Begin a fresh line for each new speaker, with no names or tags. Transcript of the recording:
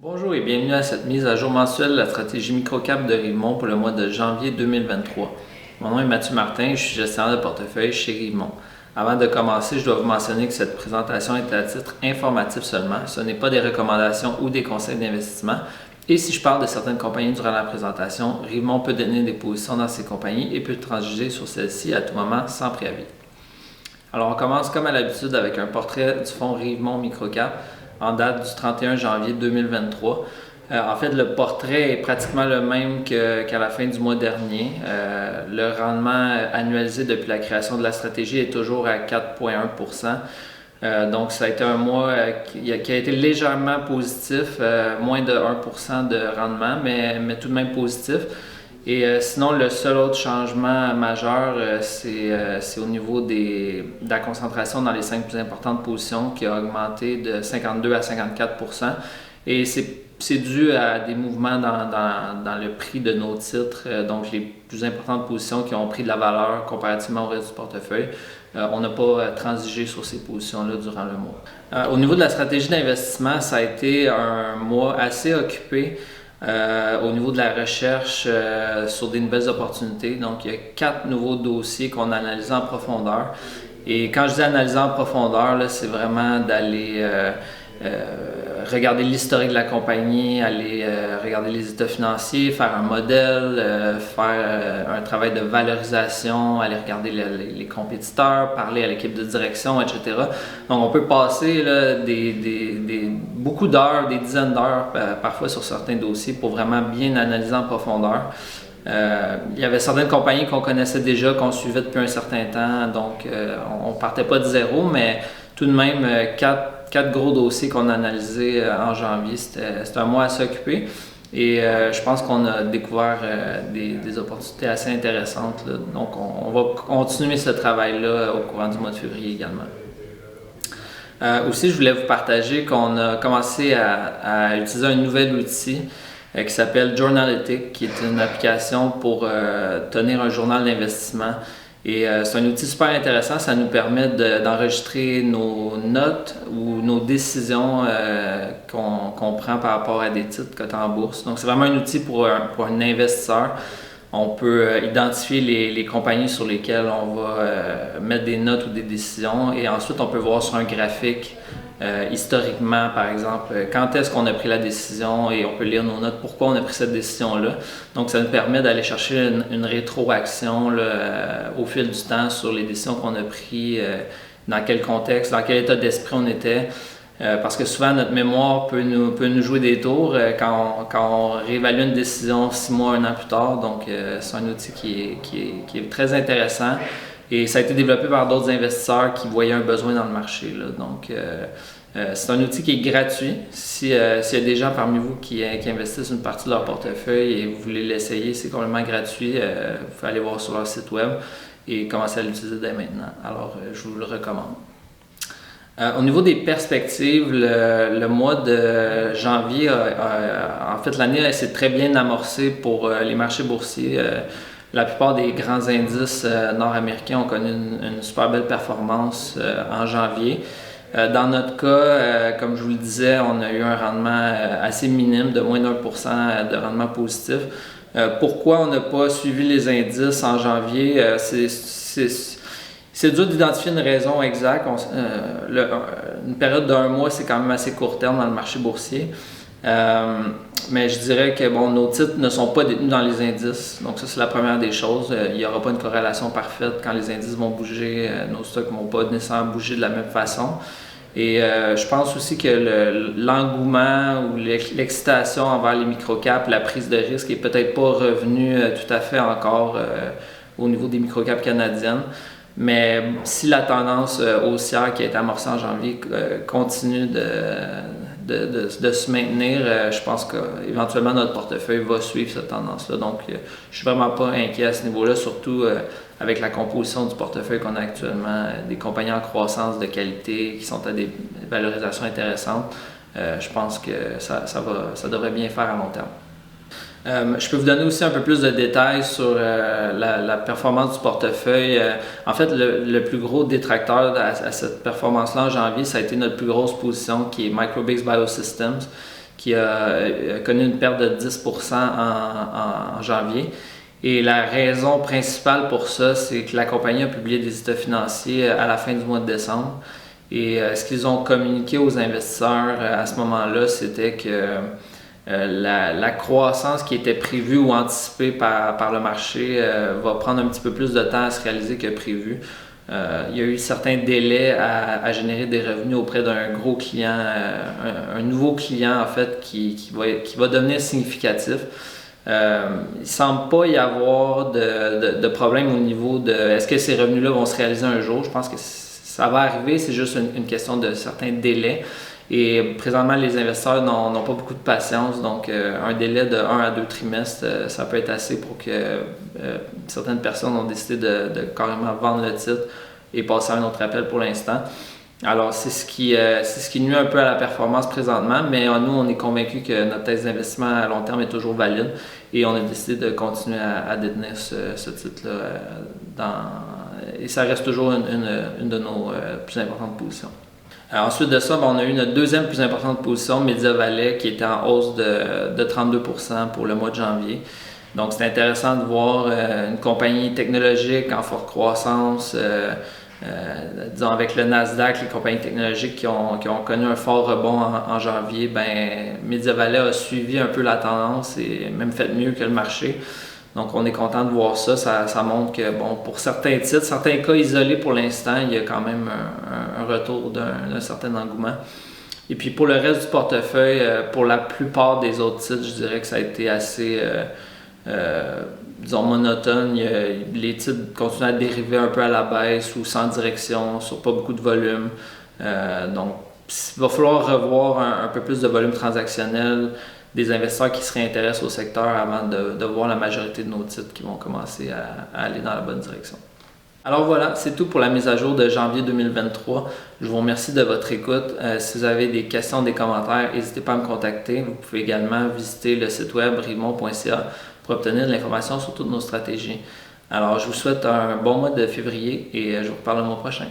Bonjour et bienvenue à cette mise à jour mensuelle de la stratégie microcap de Rivemont pour le mois de janvier 2023. Mon nom est Mathieu Martin, je suis gestionnaire de portefeuille chez Rivemont. Avant de commencer, je dois vous mentionner que cette présentation est à titre informatif seulement. Ce n'est pas des recommandations ou des conseils d'investissement. Et si je parle de certaines compagnies durant la présentation, Rivemont peut donner des positions dans ces compagnies et peut transiger sur celles-ci à tout moment sans préavis. Alors on commence comme à l'habitude avec un portrait du fonds Rivemont Microcap en date du 31 janvier 2023. En fait, le portrait est pratiquement le même qu'à la fin du mois dernier. Le rendement annualisé depuis la création de la stratégie est toujours à 4,1%. Donc, ça a été un mois qui a été légèrement positif, moins de 1% de rendement, mais tout de même positif. Et sinon, le seul autre changement majeur, c'est au niveau de la concentration dans les 5 plus importantes positions qui a augmenté de 52 à 54%. Et c'est dû à des mouvements dans le prix de nos titres, donc les plus importantes positions qui ont pris de la valeur comparativement au reste du portefeuille. On n'a pas transigé sur ces positions-là durant le mois. Au niveau de la stratégie d'investissement, ça a été un mois assez occupé. Au niveau de la recherche sur des nouvelles opportunités. Donc, il y a 4 nouveaux dossiers qu'on a analysés en profondeur. Et quand je dis analyser en profondeur, là, c'est vraiment d'aller regarder l'historique de la compagnie, aller regarder les états financiers, faire un modèle, faire un travail de valorisation, aller regarder les compétiteurs, parler à l'équipe de direction, etc. Donc on peut passer là, beaucoup d'heures, des dizaines d'heures parfois sur certains dossiers pour vraiment bien analyser en profondeur. Il y avait certaines compagnies qu'on connaissait déjà, qu'on suivait depuis un certain temps, donc on partait pas de zéro, mais tout de même, 4 gros dossiers qu'on a analysés en janvier. C'était un mois à s'occuper et je pense qu'on a découvert des opportunités assez intéressantes, là. Donc, on va continuer ce travail-là au courant du mois de février également. Aussi, je voulais vous partager qu'on a commencé à utiliser un nouvel outil qui s'appelle Journalytic, qui est une application pour tenir un journal d'investissement. Et c'est un outil super intéressant, ça nous permet d'enregistrer nos notes ou nos décisions qu'on prend par rapport à des titres cotés en bourse. Donc c'est vraiment un outil pour un investisseur. On peut identifier les compagnies sur lesquelles on va mettre des notes ou des décisions et ensuite on peut voir sur un graphique historiquement, par exemple, quand est-ce qu'on a pris la décision et on peut lire nos notes, pourquoi on a pris cette décision-là. Donc, ça nous permet d'aller chercher une rétroaction au fil du temps sur les décisions qu'on a prises, dans quel contexte, dans quel état d'esprit on était. Parce que souvent, notre mémoire peut nous jouer des tours quand on réévalue une décision 6 mois, 1 an plus tard. Donc, c'est un outil qui est très intéressant. Et ça a été développé par d'autres investisseurs qui voyaient un besoin dans le marché, là. Donc, c'est un outil qui est gratuit. S'il y a des gens parmi vous qui investissent une partie de leur portefeuille et vous voulez l'essayer, c'est complètement gratuit. Vous pouvez aller voir sur leur site web et commencer à l'utiliser dès maintenant. Alors, je vous le recommande. Au niveau des perspectives, le mois de janvier, en fait, l'année s'est très bien amorcée pour les marchés boursiers. La plupart des grands indices nord-américains ont connu une super belle performance en janvier. Dans notre cas, comme je vous le disais, on a eu un rendement assez minime, de moins d'1% de rendement positif. Pourquoi on n'a pas suivi les indices en janvier? C'est dur d'identifier une raison exacte. Une période d'1 mois, c'est quand même assez court terme dans le marché boursier. Mais je dirais que nos titres ne sont pas détenus dans les indices. Donc ça, c'est la première des choses. Il n'y aura pas une corrélation parfaite quand les indices vont bouger. Nos stocks ne vont pas nécessairement bouger de la même façon. Et je pense aussi que l'engouement ou l'excitation envers les microcaps, la prise de risque est peut-être pas revenue tout à fait encore au niveau des microcaps canadiennes. Mais si la tendance haussière qui a été amorcée en janvier continue de se maintenir, je pense qu'éventuellement notre portefeuille va suivre cette tendance-là. Donc, je ne suis vraiment pas inquiet à ce niveau-là, surtout avec la composition du portefeuille qu'on a actuellement, des compagnies en croissance de qualité qui sont à des valorisations intéressantes. Je pense que ça devrait bien faire à long terme. Je peux vous donner aussi un peu plus de détails sur la performance du portefeuille. En fait, le plus gros détracteur à cette performance-là en janvier, ça a été notre plus grosse position qui est Microbix Biosystems, qui a connu une perte de 10% en janvier. Et la raison principale pour ça, c'est que la compagnie a publié des états financiers à la fin du mois de décembre. Et ce qu'ils ont communiqué aux investisseurs à ce moment-là, c'était que la croissance qui était prévue ou anticipée par le marché va prendre un petit peu plus de temps à se réaliser que prévu. Il y a eu certains délais à générer des revenus auprès d'un gros client, un nouveau client en fait qui va devenir significatif. Il ne semble pas y avoir de problème au niveau de est-ce que ces revenus-là vont se réaliser un jour. Je pense que ça va arriver, c'est juste une question de certains délais. Et présentement, les investisseurs n'ont pas beaucoup de patience, donc un délai de 1 à 2 trimestres, ça peut être assez pour que certaines personnes ont décidé de carrément vendre le titre et passer à un autre appel pour l'instant. Alors, c'est ce qui nuit un peu à la performance présentement, mais nous, on est convaincus que notre thèse d'investissement à long terme est toujours valide et on a décidé de continuer à détenir ce titre-là. Et ça reste toujours une de nos plus importantes positions. Ensuite de ça, on a eu notre deuxième plus importante position, MediaValet, qui était en hausse de 32% pour le mois de janvier. Donc, c'est intéressant de voir une compagnie technologique en forte croissance, disons avec le Nasdaq, les compagnies technologiques qui ont connu un fort rebond en janvier, MediaValet a suivi un peu la tendance et même fait mieux que le marché. Donc, on est content de voir ça. Ça montre que, pour certains titres, certains cas isolés pour l'instant, il y a quand même un retour d'un certain engouement. Et puis, pour le reste du portefeuille, pour la plupart des autres titres, je dirais que ça a été assez, disons, monotone. Les titres continuent à dériver un peu à la baisse ou sans direction, sur pas beaucoup de volume. Donc, il va falloir revoir un peu plus de volume transactionnel, des investisseurs qui se réintéressent au secteur avant de voir la majorité de nos titres qui vont commencer à aller dans la bonne direction. Alors voilà, c'est tout pour la mise à jour de janvier 2023. Je vous remercie de votre écoute. Si vous avez des questions, des commentaires, n'hésitez pas à me contacter. Vous pouvez également visiter le site web rimont.ca pour obtenir de l'information sur toutes nos stratégies. Alors, je vous souhaite un bon mois de février et je vous reparle le mois prochain.